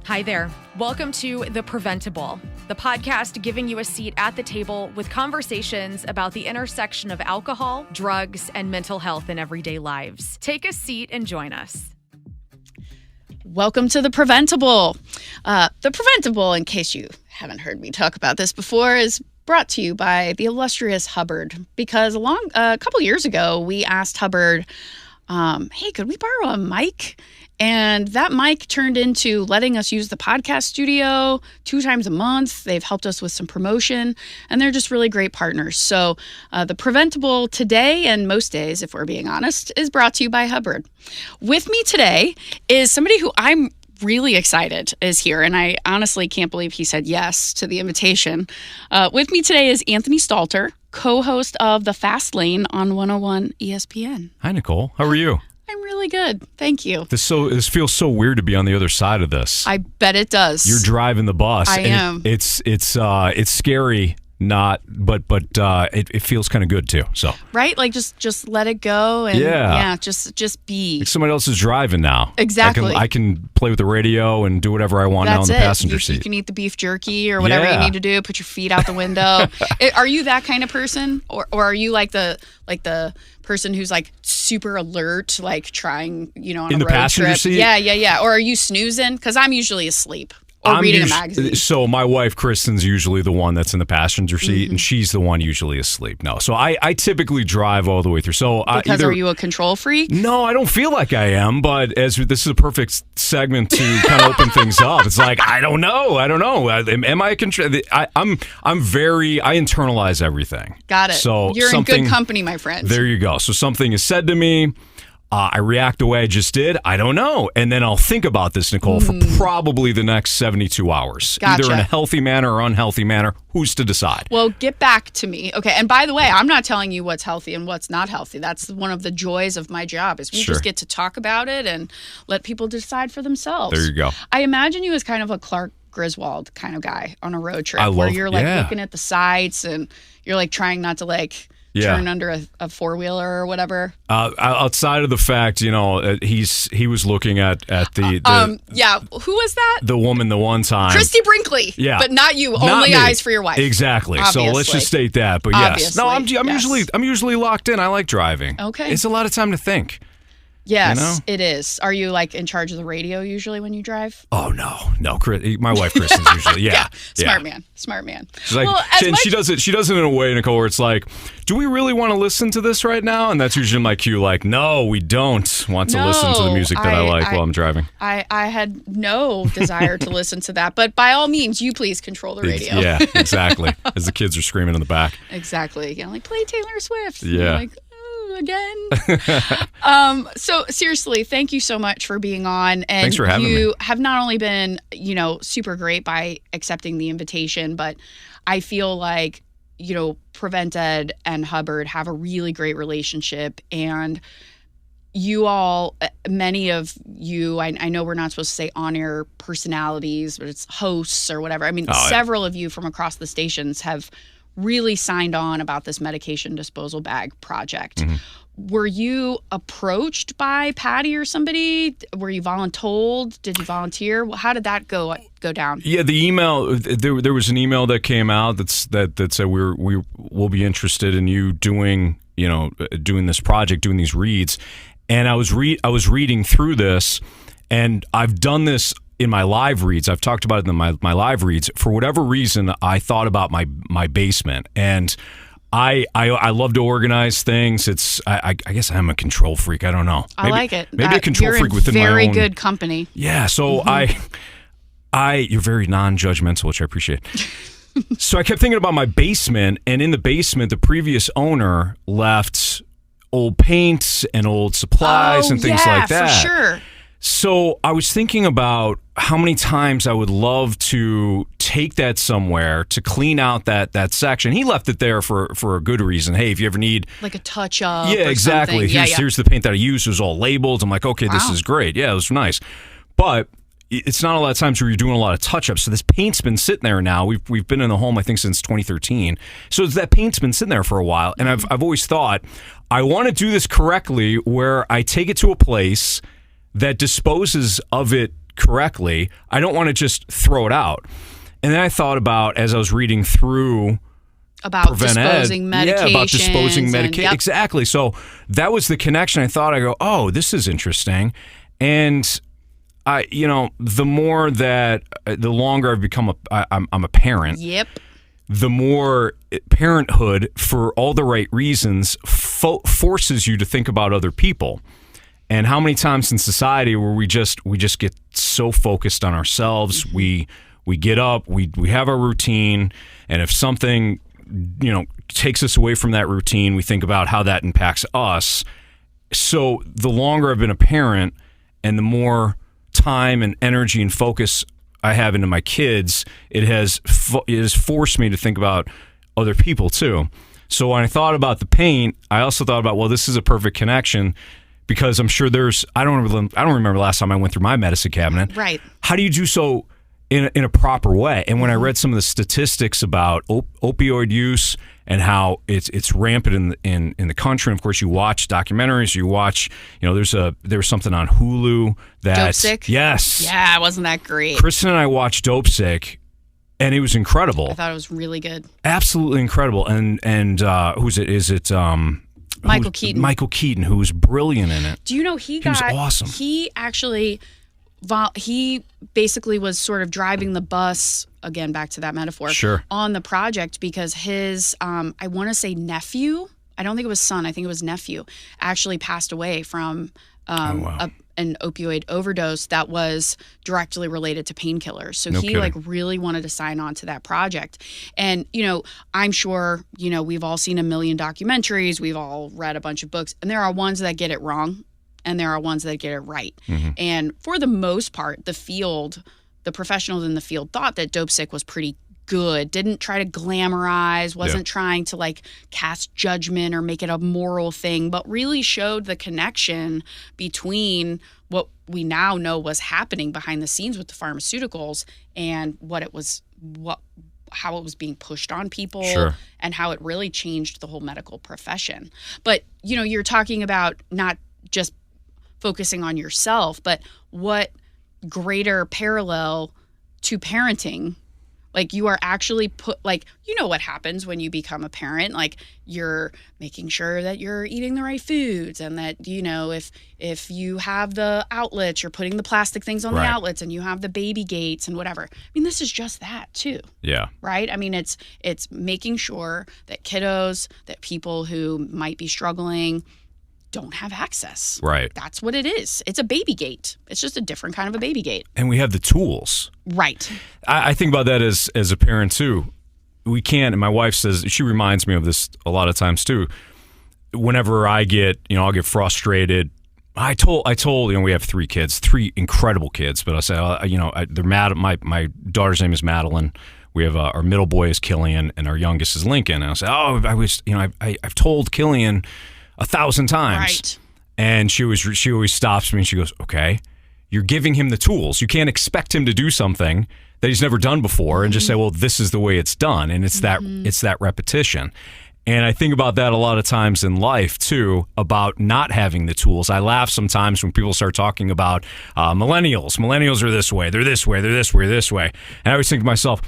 Hi there. Welcome to The PrevenTable, the podcast giving you a seat at the table with conversations about the intersection of alcohol, drugs, and mental health in everyday lives. Take a seat and join us. Welcome to The PrevenTable. The PrevenTable, in case you haven't heard me talk about this before, is brought to you by the illustrious Hubbard. Because a couple years ago, we asked Hubbard, hey, could we borrow a mic? And that mic turned into letting us use the podcast studio 2 times a month. They've helped us with some promotion, and they're just really great partners. So the PrevenTable today, and most days, if we're being honest, is brought to you by Hubbard. With me today is somebody who I'm really excited is here, and I honestly can't believe he said yes to the invitation. With me today is Anthony Stalter, co-host of The Fast Lane on 101 ESPN. Hi, Nichole. How are you? I'm really good. Thank you. This feels so weird to be on the other side of this. I bet it does. You're driving the bus. I am. It's scary, but it feels kind of good too. So right, like just let it go and just be. Like somebody else is driving now. Exactly. I can play with the radio and do whatever I want now in the passenger seat. You can eat the beef jerky or whatever you need to do. Put your feet out the window. Are you that kind of person, or are you like the person who's like super alert, like trying, on a road trip? In the passenger seat? Yeah. Or are you snoozing? Because I'm usually asleep. Or reading a magazine. So my wife, Kristen's usually the one that's in the passenger seat, and she's the one usually asleep. No, so I typically drive all the way through. So are you a control freak? No, I don't feel like I am, but as this is a perfect segment to kind of open things up. It's like, I don't know. Am I a control? I internalize everything. Got it. So you're in good company, my friend. There you go. So something is said to me. I react the way I just did. I don't know. And then I'll think about this, Nichole, for probably the next 72 hours. Gotcha. Either in a healthy manner or unhealthy manner. Who's to decide? Well, get back to me. Okay. And by the way, I'm not telling you what's healthy and what's not healthy. That's one of the joys of my job is we just get to talk about it and let people decide for themselves. There you go. I imagine you as kind of a Clark Griswold kind of guy on a road trip where you're like looking at the sights and you're like trying not to turn under a four-wheeler or whatever. Outside of the fact, he was looking at the who was that? The woman the one time. Christy Brinkley. Yeah. But not you. Only eyes for your wife. Exactly. Obviously. So let's just state that. But yes. No, I'm usually locked in. I like driving. Okay. It's a lot of time to think. Yes, it is. Are you in charge of the radio usually when you drive? Oh, no. My wife, Kristen's usually, Smart man. She's like, she does it in a way, Nichole, where it's like, do we really want to listen to this right now? And that's usually my cue, like, no, we don't want to listen to the music that I like while I'm driving. I had no desire to listen to that, but by all means, you please control the radio. Yeah, exactly. As the kids are screaming in the back. Exactly. Play Taylor Swift. Yeah. Again. So seriously, thank you so much for being on. And thanks for having me. You have not only been, super great by accepting the invitation, but I feel like, Prevent+Ed and Hubbard have a really great relationship. And you all, many of you, I know we're not supposed to say on-air personalities, but it's hosts or whatever. I mean, several of you from across the stations have really signed on about this medication disposal bag project. Mm-hmm. Were you approached by Patty or somebody? Were you voluntold? Did you volunteer? How did that go down? Yeah, the email. There was an email that came out that said we will be interested in you doing this project, doing these reads, and I was reading through this, and I've done this in my live reads. I've talked about it in my live reads. For whatever reason, I thought about my basement, and I love to organize things. It's I guess I'm a control freak. I don't know. I like it. Maybe a control freak within my own. Very good company. Yeah. So you're very non-judgmental, which I appreciate. So I kept thinking about my basement, and in the basement, the previous owner left old paint and old supplies and things like that. For sure. So I was thinking about how many times I would love to take that somewhere to clean out that section. He left it there for a good reason. Hey, if you ever need like a touch up. Yeah, or exactly. Here's the paint that I used. It was all labeled. I'm like, okay, this is great. Yeah, it was nice. But it's not a lot of times where you're doing a lot of touch-ups. So this paint's been sitting there now. We've been in the home, I think, since 2013. So that paint's been sitting there for a while. And I've always thought, I want to do this correctly where I take it to a place that disposes of it correctly, I don't want to just throw it out. And then I thought about, as I was reading through about Prevent+Ed, disposing medications. Yeah, about disposing medication. Yep. Exactly. So that was the connection. I thought, I go, oh, this is interesting. And the longer I've become I'm a parent. Yep. The more parenthood, for all the right reasons, forces you to think about other people. And how many times in society where we just get so focused on ourselves, we get up, we have our routine, and if something takes us away from that routine, we think about how that impacts us. So the longer I've been a parent, and the more time and energy and focus I have into my kids, it has forced me to think about other people too. So when I thought about the paint, I also thought about, well, this is a perfect connection, because I'm sure I don't remember last time I went through my medicine cabinet. Right. How do you do so in a proper way? And when I read some of the statistics about opioid use and how it's rampant in the country, and of course you watch documentaries, you watch, there was something on Hulu that Dopesick? Yes. Yeah, wasn't that great? Kristen and I watched Dopesick, and it was incredible. I thought it was really good. Absolutely incredible. And who's it? Is it Michael Keaton. Michael Keaton, who was brilliant in it. Do you know he was awesome. He actually he basically was sort of driving the bus, again, back to that metaphor, sure, on the project, because his, I want to say nephew, I don't think it was son, I think it was nephew, actually passed away from an opioid overdose that was directly related to painkillers. So he really wanted to sign on to that project. And, I'm sure, we've all seen a million documentaries, we've all read a bunch of books, and there are ones that get it wrong, and there are ones that get it right. Mm-hmm. And for the most part, the professionals in the field thought that Dopesick was pretty good, didn't try to glamorize, wasn't trying to cast judgment or make it a moral thing, but really showed the connection between what we now know was happening behind the scenes with the pharmaceuticals and how it was being pushed on people, and how it really changed the whole medical profession. But, you're talking about not just focusing on yourself, but what greater parallel to parenting. You are actually what happens when you become a parent, you're making sure that you're eating the right foods, and that, if you have the outlets, you're putting the plastic things on the outlets, and you have the baby gates and whatever. I mean, this is just that too. Yeah. Right? I mean, it's making sure that kiddos, that people who might be struggling don't have access. Right. That's what it is. It's a baby gate. It's just a different kind of a baby gate. And we have the tools. Right. I think about that as a parent too. We can't, and my wife says, she reminds me of this a lot of times too. Whenever I get, I'll get frustrated. I told, we have 3 kids, 3 incredible kids, but I say, they're mad at my daughter's name is Madeline. We have our middle boy is Killian, and our youngest is Lincoln. And I say, I've told Killian 1,000 times. Right. And she always stops me and she goes, okay, you're giving him the tools. You can't expect him to do something that he's never done before and just say, well, this is the way it's done. And it's that repetition. And I think about that a lot of times in life too, about not having the tools. I laugh sometimes when people start talking about millennials. Millennials are this way, they're this way, they're this way, this way. And I always think to myself,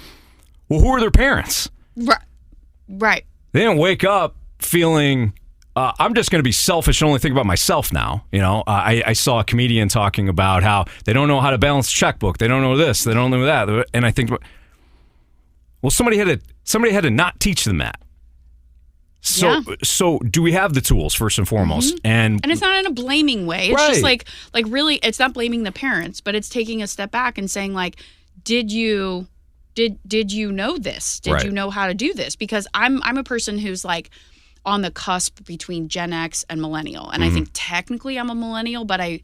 well, who are their parents? Right. They didn't wake up feeling, I'm just going to be selfish and only think about myself now. I saw a comedian talking about how they don't know how to balance a checkbook. They don't know this. They don't know that. And I think, well, somebody had to not teach them that. So do we have the tools first and foremost? Mm-hmm. And it's not in a blaming way. It's just like really, it's not blaming the parents, but it's taking a step back and saying did you know this? Did you know how to do this? Because I'm a person who's on the cusp between Gen X and millennial. And I think technically I'm a millennial, but I'm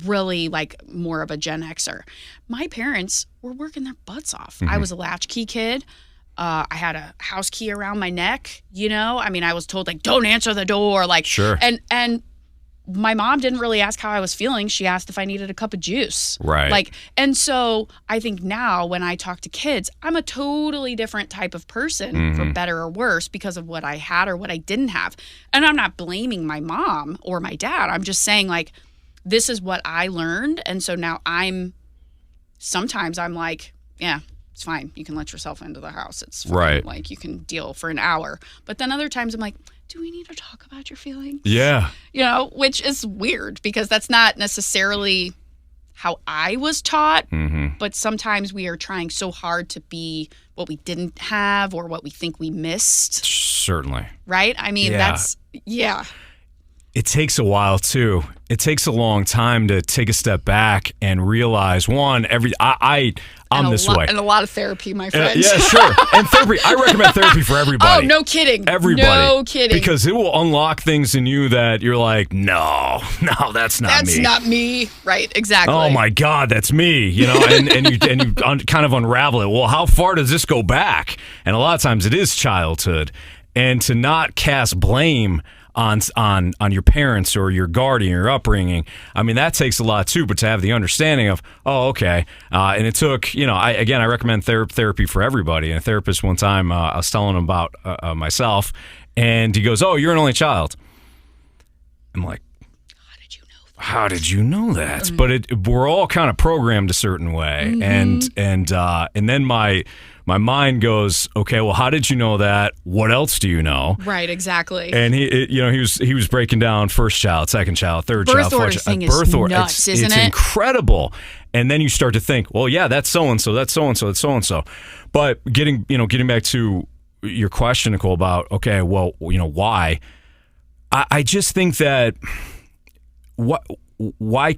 really more of a Gen Xer. My parents were working their butts off. I was a latchkey kid. I had a house key around my neck, I mean, I was told don't answer the door. Sure. And my mom didn't really ask how I was feeling. She asked if I needed a cup of juice. Right. And so I think now when I talk to kids, I'm a totally different type of person, for better or worse, because of what I had or what I didn't have. And I'm not blaming my mom or my dad. I'm just saying this is what I learned. And so now sometimes I'm like, yeah, it's fine. You can let yourself into the house. It's fine. Right. Like you can deal for an hour. But then other times I'm like, do we need to talk about your feelings? Yeah. Which is weird because that's not necessarily how I was taught. Mm-hmm. But sometimes we are trying so hard to be what we didn't have or what we think we missed. Certainly. Right? I mean, It takes a while too. It takes a long time to take a step back and realize I'm this way. And a lot of therapy, my friend. Yeah, sure. And therapy. I recommend therapy for everybody. Oh, no kidding. Everybody. No kidding. Because it will unlock things in you that you're like, no, that's not me. That's not me. Right, exactly. Oh my God, that's me. And you kind of unravel it. Well, how far does this go back? And a lot of times it is childhood. And to not cast blame on your parents or your guardian, your upbringing. I mean, that takes a lot too, but to have the understanding of, oh, okay. And it took, I recommend therapy for everybody. And a therapist one time, I was telling him about myself, and he goes, oh, you're an only child. I'm like, how did you know that? Mm-hmm. But we're all kind of programmed a certain way. Mm-hmm. And then my mind goes, okay, well, how did you know that? What else do you know? Right, exactly. And he was breaking down first child, second child, third child, birth order thing is nuts, isn't it? It's incredible. And then you start to think, well, yeah, that's so and so, that's so and so, that's so and so. But getting back to your question, Nichole, about okay, well, why? I just think that why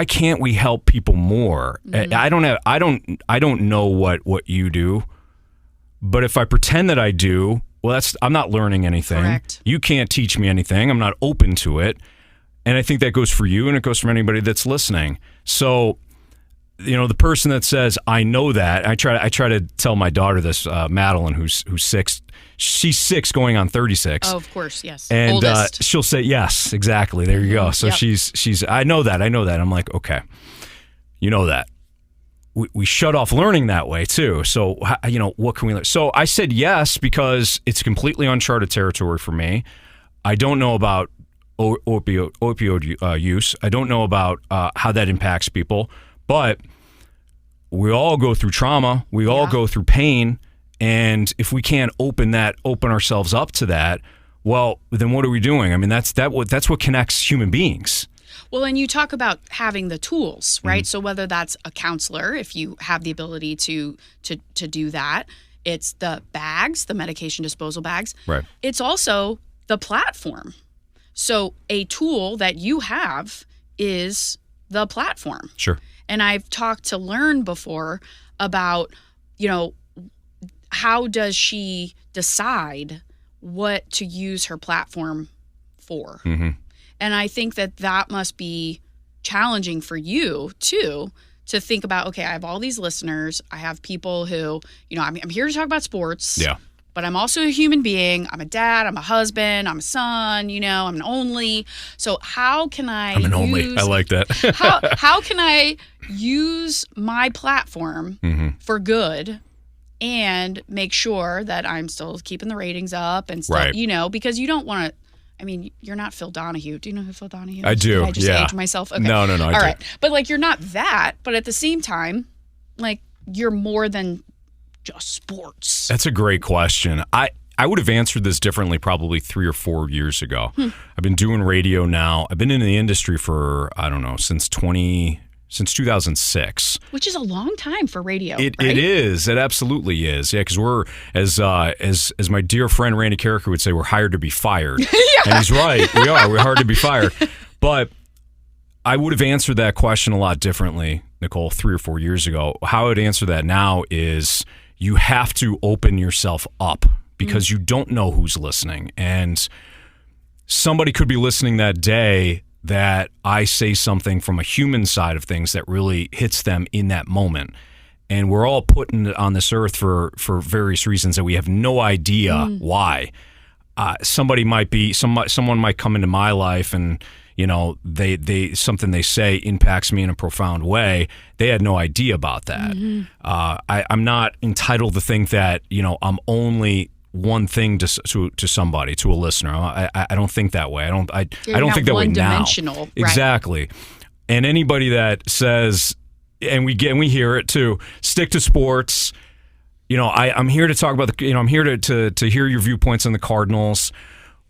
can't we help people more? Mm-hmm. I don't know what you do, but if I pretend that I do, well, I'm not learning anything. Correct. You can't teach me anything. I'm not open to it. And I think that goes for you and it goes for anybody that's listening. So, the person that says, I know that, I try to tell my daughter this, Madeline, who's 6. She's 6 going on 36. Oh, of course, yes. And she'll say, yes, exactly. There you go. So yep. she's I know that. I'm like, okay, you know that. We shut off learning that way too. So, what can we learn? So I said yes because it's completely uncharted territory for me. I don't know about opioid use. I don't know about how that impacts people. But we all go through trauma. We all go through pain. And if we can't open ourselves up to that, well, then what are we doing? I mean, that's what connects human beings. Well, and you talk about having the tools, right? Mm-hmm. So whether that's a counselor, if you have the ability to do that, it's the bags, the medication disposal bags. Right. It's also the platform. So a tool that you have is the platform. Sure. And I've talked to Learn before about, how does she decide what to use her platform for? Mm-hmm. And I think that must be challenging for you, too, to think about, okay, I have all these listeners. I have people who, I'm here to talk about sports. Yeah. But I'm also a human being. I'm a dad. I'm a husband. I'm a son. I'm an only. So how can I'm an only. I like that. how can I use my platform for good and make sure that I'm still keeping the ratings up and stuff, right. Because you don't want to. I mean, you're not Phil Donahue. Do you know who Phil Donahue is? I do. Did I just age myself? Okay. No. All right. But you're not that. But at the same time, you're more than just sports. That's a great question. I would have answered this differently probably 3 or 4 years ago. I've been doing radio now. I've been in the industry for, I don't know, since 2006. Which is a long time for radio, right? It is. It absolutely is. Yeah, because we're, as my dear friend Randy Carricker would say, we're hired to be fired. And he's right. We are. We're hired to be fired. But I would have answered that question a lot differently, Nichole, 3 or 4 years ago. How I would answer that now is you have to open yourself up because you don't know who's listening. And somebody could be listening that day that I say something from a human side of things that really hits them in that moment. And we're all put on this earth for various reasons that we have no idea why. Someone might come into my life and they something they say impacts me in a profound way. They had no idea about that. I'm not entitled to think that I'm only one thing to somebody, to a listener. I don't think that way. I don't think that way now. One-dimensional, right. Exactly. And anybody that says, and we hear it too, stick to sports. I'm here to talk about I'm here to hear your viewpoints on the Cardinals.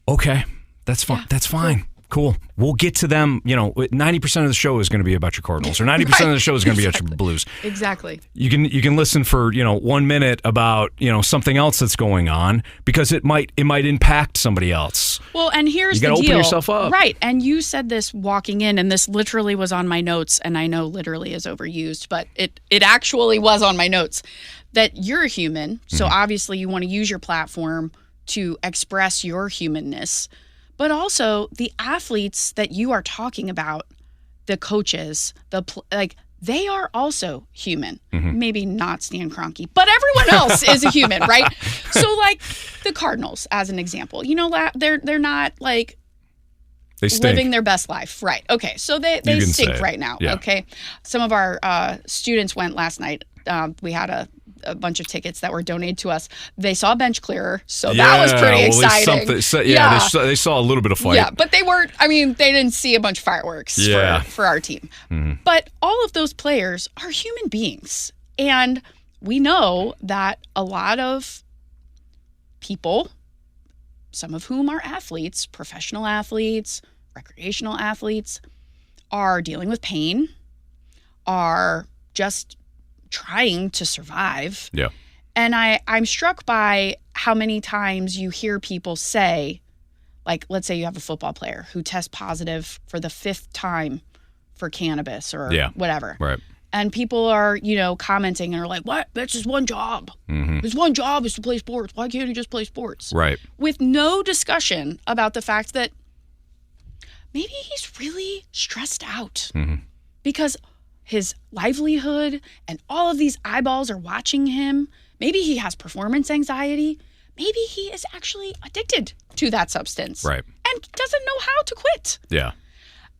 Okay, that's fine. Yeah, that's fine. Cool. We'll get to them. 90% of the show is going to be about your Cardinals, or 90% of the show is going to be about your Blues. Exactly. You can listen for 1 minute about something else that's going on, because it might impact somebody else. Well, and here's the deal. You got to open yourself up. Right. And you said this walking in, and this literally was on my notes, and I know literally is overused, but it actually was on my notes, that you're a human. So obviously you want to use your platform to express your humanness. But also the athletes that you are talking about, the coaches, they are also human. Maybe not Stan Kroenke, but everyone else is a human, right? So like the Cardinals, as an example, they're not like living their best life, right? Okay, so they stink right now. Yeah. Okay, some of our students went last night. We had a bunch of tickets that were donated to us. They saw bench clearer, so that was pretty exciting. They saw a little bit of fight. Yeah, but they didn't see a bunch of fireworks for our team. But all of those players are human beings. And we know that a lot of people, some of whom are athletes, professional athletes, recreational athletes, are dealing with pain, are just trying to survive. Yeah. And I'm struck by how many times you hear people say, like, let's say you have a football player who tests positive for the 5th time for cannabis or whatever. Right. And people are, commenting and are like, what? That's just one job. His one job is to play sports. Why can't he just play sports? Right. With no discussion about the fact that maybe he's really stressed out because his livelihood and all of these eyeballs are watching him. Maybe he has performance anxiety. Maybe he is actually addicted to that substance. Right. And doesn't know how to quit. Yeah.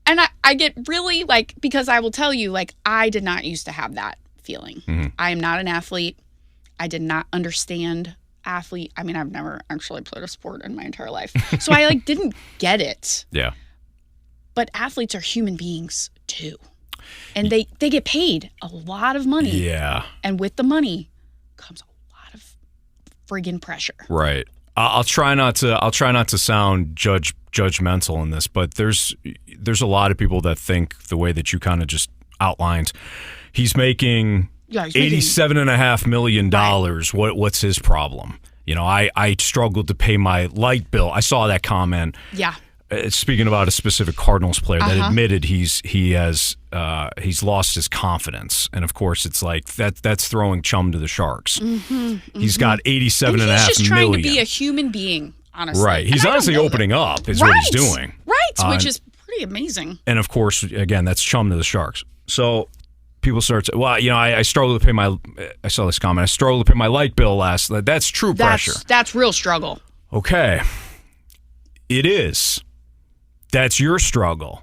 And I get really because I will tell you, I did not used to have that feeling. I am not an athlete. I did not understand athlete. I mean, I've never actually played a sport in my entire life. So I didn't get it. Yeah. But athletes are human beings too. And they get paid a lot of money. Yeah. And with the money comes a lot of friggin' pressure. Right. I'll try not to sound judgmental in this, but there's a lot of people that think the way that you kind of just outlined. He's making $87.5 million. Right. What's his problem? I struggled to pay my light bill. I saw that comment. Yeah. Speaking about a specific Cardinals player that admitted he's lost his confidence, and of course it's like that's throwing chum to the sharks. He's got $87.5 million. He's just trying to be a human being, honestly. Right. He's honestly opening up is what he's doing. Right, which is pretty amazing. And of course, again, that's chum to the sharks. So people start to, I struggled to pay my. I saw this comment. I struggled to pay my light bill last. That's true pressure. That's real struggle. Okay, it is. That's your struggle.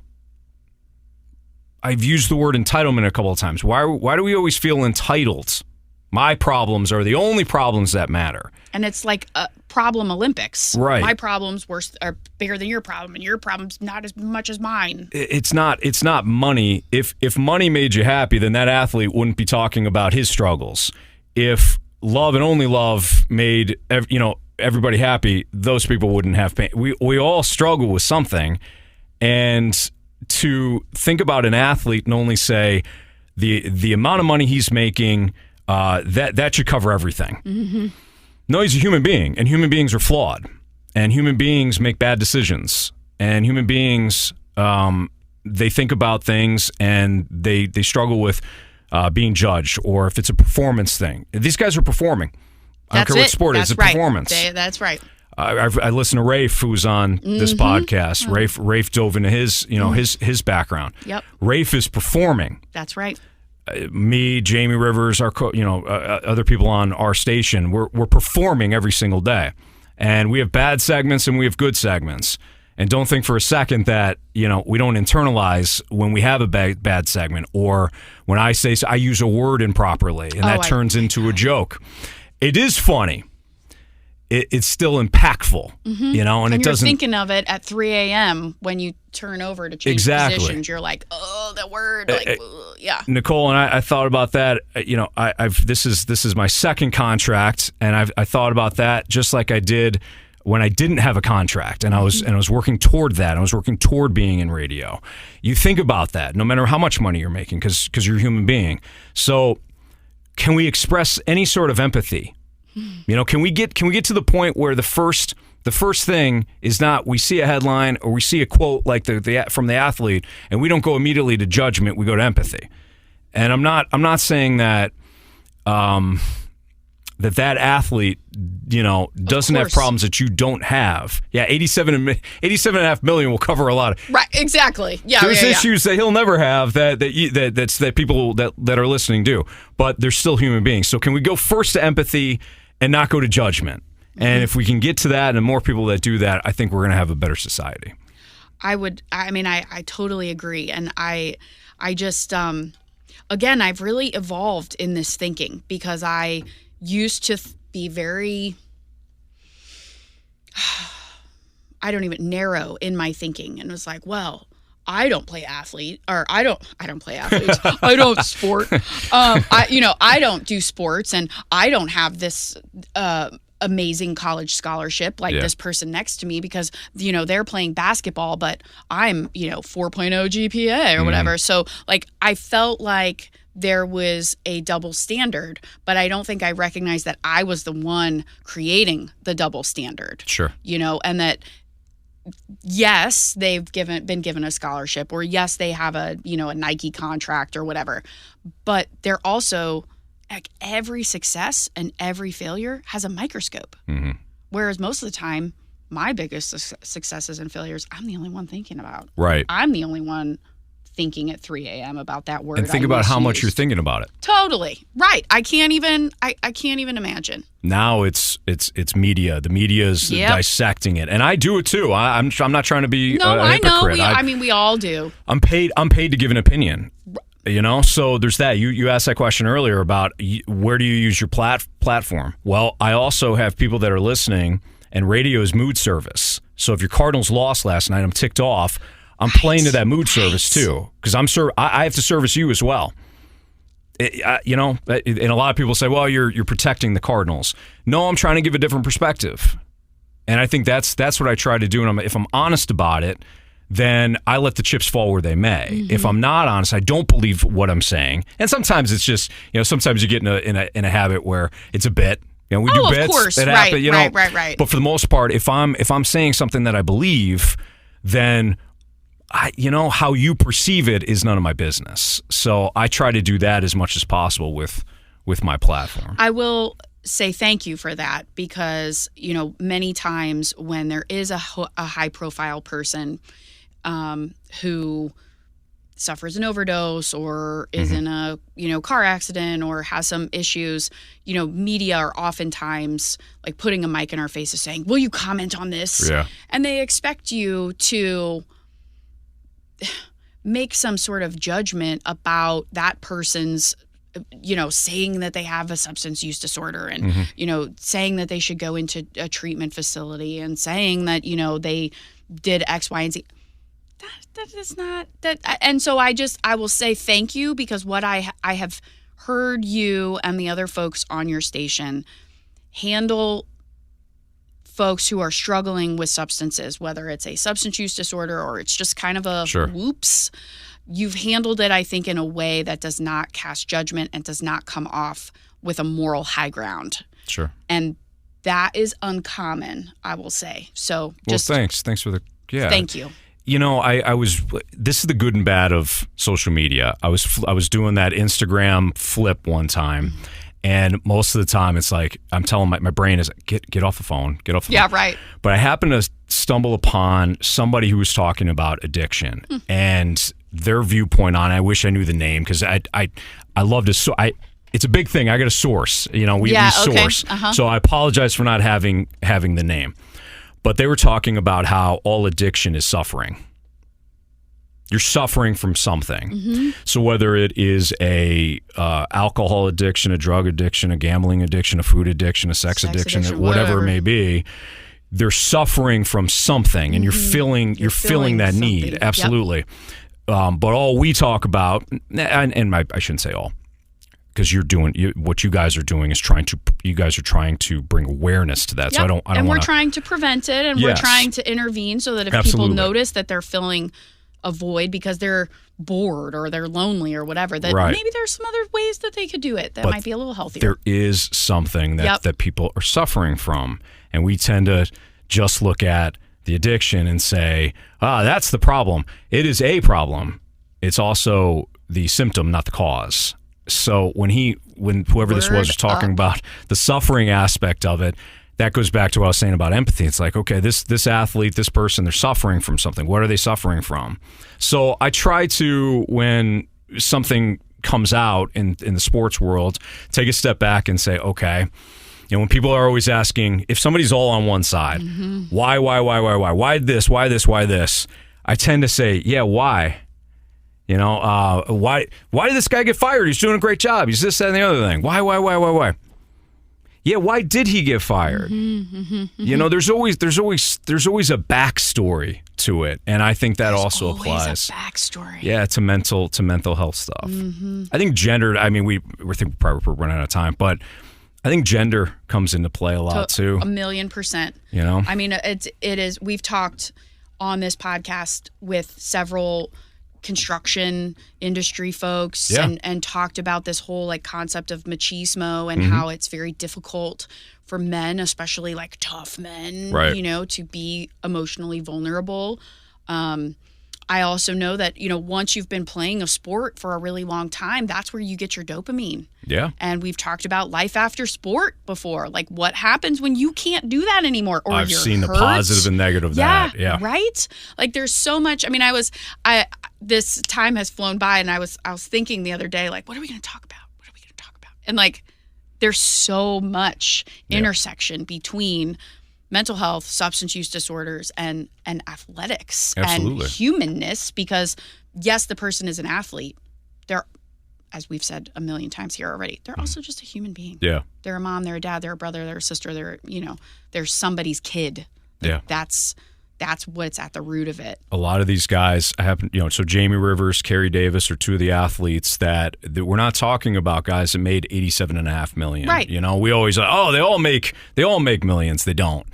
I've used the word entitlement a couple of times. Why do we always feel entitled? My problems are the only problems that matter. And it's like a problem Olympics. Right. My problems are bigger than your problem, and your problem's not as much as mine. It's not money. If money made you happy, then that athlete wouldn't be talking about his struggles. If love and only love made everybody happy, those people wouldn't have pain. We all struggle with something, and to think about an athlete and only say the amount of money he's making, that should cover everything. No, he's a human being, and human beings are flawed, and human beings make bad decisions, and human beings they think about things and they struggle with being judged, or if it's a performance thing. These guys are performing. I don't care what sport it is, it's a performance. That's right. I listened to Rafe, who's on this podcast. Rafe dove into his background. Yep. Rafe is performing. That's right. Me, Jamie Rivers, other people on our station, we're performing every single day, and we have bad segments and we have good segments. And don't think for a second that we don't internalize when we have a bad segment, or when I use a word improperly and that turns into a joke. It is funny. it's still impactful, you know, and it you're doesn't. thinking of it at 3 a.m. when you turn over to change positions. You're like, oh, that word, like, yeah. Nichole, and I thought about that. You know, this is my second contract, and I thought about that just like I did when I didn't have a contract, and I was working toward that. I was working toward being in radio. You think about that, no matter how much money you're making, because you're a human being. So, can we express any sort of empathy? You know, can we get to the point where the first thing is not we see a headline or we see a quote like the from the athlete, and we don't go immediately to judgment, we go to empathy. And I'm not saying that that athlete, you know, doesn't have problems that you don't have. Yeah, 87.5 million will cover a lot of. Right, exactly. Yeah, there's issues that he'll never have that people that are listening do, but they're still human beings. So can we go first to empathy and not go to judgment? And if we can get to that, and more people that do that, I think we're going to have a better society. I totally agree, and I just again, I've really evolved in this thinking because I used to be very, I don't even narrow in my thinking, and was like, well, I don't play athlete, or I don't play athletes. I don't sport. I don't do sports, and I don't have this amazing college scholarship like this person next to me because, you know, they're playing basketball, but I'm, 4.0 GPA or whatever. So like, I felt like there was a double standard, but I don't think I recognized that I was the one creating the double standard. Sure. And that, yes, they've been given a scholarship, or yes, they have a Nike contract or whatever, but they're also, like, every success and every failure has a microscope. Mm-hmm. Whereas most of the time, my biggest successes and failures, I'm the only one thinking about. Right. I'm the only one thinking at 3 a.m. about that word. And think about how much you're thinking about it. Totally. Right. I can't even imagine. Now it's media. The media is dissecting it. And I do it too. I'm not trying to be a hypocrite. I know. We all do. I'm paid to give an opinion. So there's that. You asked that question earlier about where do you use your platform? Well, I also have people that are listening, and radio is mood service. So if your Cardinals lost last night, I'm ticked off. I'm playing to that mood service too, because I have to service you as well. And a lot of people say, well, you're protecting the Cardinals. No, I'm trying to give a different perspective. And I think that's what I try to do. And if I'm honest about it, then I let the chips fall where they may. Mm-hmm. If I'm not honest, I don't believe what I'm saying. And sometimes it's just, sometimes you get in a habit where it's a bit. We do bits. Of course. That right, happen, right. But for the most part, if I'm saying something that I believe, then how you perceive it is none of my business. So I try to do that as much as possible with my platform. I will say thank you for that, because, many times when there is a high profile person who suffers an overdose or is in a, car accident or has some issues, media are oftentimes like putting a mic in our faces saying, will you comment on this? Yeah. And they expect you to make some sort of judgment about that person's, saying that they have a substance use disorder and, saying that they should go into a treatment facility and saying that, they did X, Y, and Z. That is not that. And so I will say thank you, because what I have heard you and the other folks on your station handle folks who are struggling with substances, whether it's a substance use disorder or it's just kind of a whoops. You've handled it, I think, in a way that does not cast judgment and does not come off with a moral high ground. Sure. And that is uncommon, I will say. So thanks. Thanks for the, Thank you. This is the good and bad of social media. I was doing that Instagram flip one time, and most of the time it's like I'm telling my brain is get off the phone, get off the phone. Yeah, right. But I happened to stumble upon somebody who was talking about addiction and their viewpoint on it. I wish I knew the name, because I love to. It's a big thing. I got a source. We source. Uh-huh. So I apologize for not having the name. But they were talking about how all addiction is suffering. you're suffering from something. So whether it is a alcohol addiction, a drug addiction, a gambling addiction, a food addiction, a sex addiction, whatever it may be, they're suffering from something, and you're feeling that need. Something. Absolutely. But all we talk about, and I shouldn't say all, because what you guys are doing is trying to bring awareness to that. So I don't and we're wanna, trying to prevent it, and we're trying to intervene so that if people notice that they're filling a void because they're bored or they're lonely or whatever, that maybe there's some other ways that they could do it that might be a little healthier. There is something that people are suffering from, and we tend to just look at the addiction and say, that's the problem. It is a problem. It's also the symptom, not the cause. So when whoever this was talking about the suffering aspect of it, that goes back to what I was saying about empathy. It's like, okay, this athlete, this person, they're suffering from something. What are they suffering from? So I try to, when something comes out in the sports world, take a step back and say, okay, when people are always asking, if somebody's all on one side, why, why this? I tend to say, why? Why did this guy get fired? He's doing a great job. He's this, that, and the other thing. Why? Yeah, why did he get fired? There's always a backstory to it, and I think that also applies. A backstory. Yeah, to mental health stuff. I think gender. I mean, we're probably running out of time, but I think gender comes into play a lot too. 1,000,000%. I mean, it is. We've talked on this podcast with several construction industry folks and talked about this whole concept of machismo and how it's very difficult for men, especially tough men, to be emotionally vulnerable. I also know that, once you've been playing a sport for a really long time, that's where you get your dopamine. Yeah. And we've talked about life after sport before. Like, what happens when you can't do that anymore? Or I've you're seen hurt? The positive and negative of that. Yeah. Right? Like, there's so much. I mean, this time has flown by, and I was thinking the other day, what are we going to talk about? And there's so much intersection between mental health, substance use disorders, and athletics and humanness, because yes, the person is an athlete. They're, as we've said a million times here already, they're also just a human being. Yeah. They're a mom, they're a dad, they're a brother, they're a sister, they're somebody's kid. That's what's at the root of it. A lot of these guys happen, so Jamie Rivers, Kerry Davis are two of the athletes that we're not talking about guys that made $87.5 million. Right. We always, they all make millions. They don't.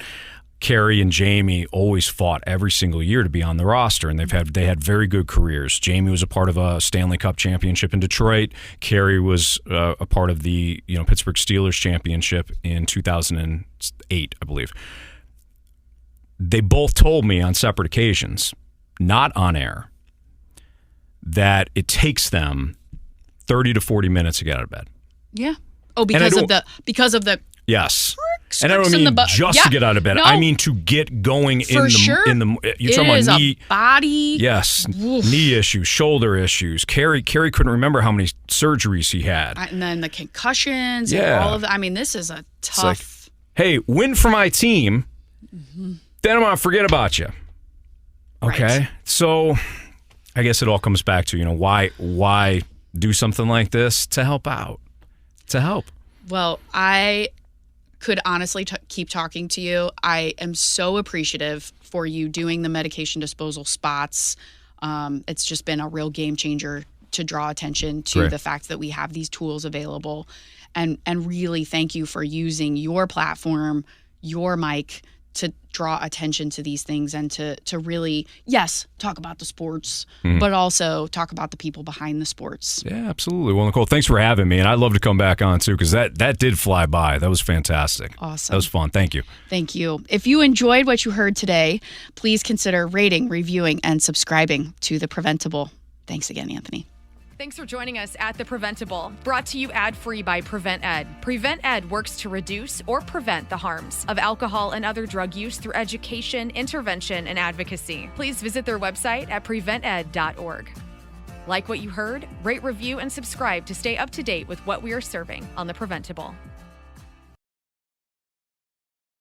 Kerry and Jamie always fought every single year to be on the roster, and they had very good careers. Jamie was a part of a Stanley Cup championship in Detroit. Kerry was a part of the Pittsburgh Steelers championship in 2008, I believe. They both told me on separate occasions, not on air, that it takes them 30 to 40 minutes to get out of bed. Yeah. Oh, because of the yes. And I don't mean just to get out of bed. No. I mean to get going you're talking about knee body. Yes. Oof. Knee issues, shoulder issues. Kerry couldn't remember how many surgeries he had. And then the concussions and all of that. I mean, this is a tough. Hey, win for my team. Then I'm going to forget about you. Okay? Right. So I guess it all comes back to, why do something like this? To help out. To help. Well, I could honestly keep talking to you. I am so appreciative for you doing the medication disposal spots. It's just been a real game changer to draw attention to the fact that we have these tools available. And really thank you for using your platform, your mic, to draw attention to these things and to really, yes, talk about the sports, but also talk about the people behind the sports. Yeah, absolutely. Well, Nichole, thanks for having me. And I'd love to come back on, too, because that did fly by. That was fantastic. Awesome. That was fun. Thank you. Thank you. If you enjoyed what you heard today, please consider rating, reviewing, and subscribing to The PrevenTable. Thanks again, Anthony. Thanks for joining us at The PrevenTable, brought to you ad-free by Prevent+Ed. Prevent+Ed works to reduce or prevent the harms of alcohol and other drug use through education, intervention, and advocacy. Please visit their website at PreventEd.org. Like what you heard? Rate, review, and subscribe to stay up to date with what we are serving on The PrevenTable.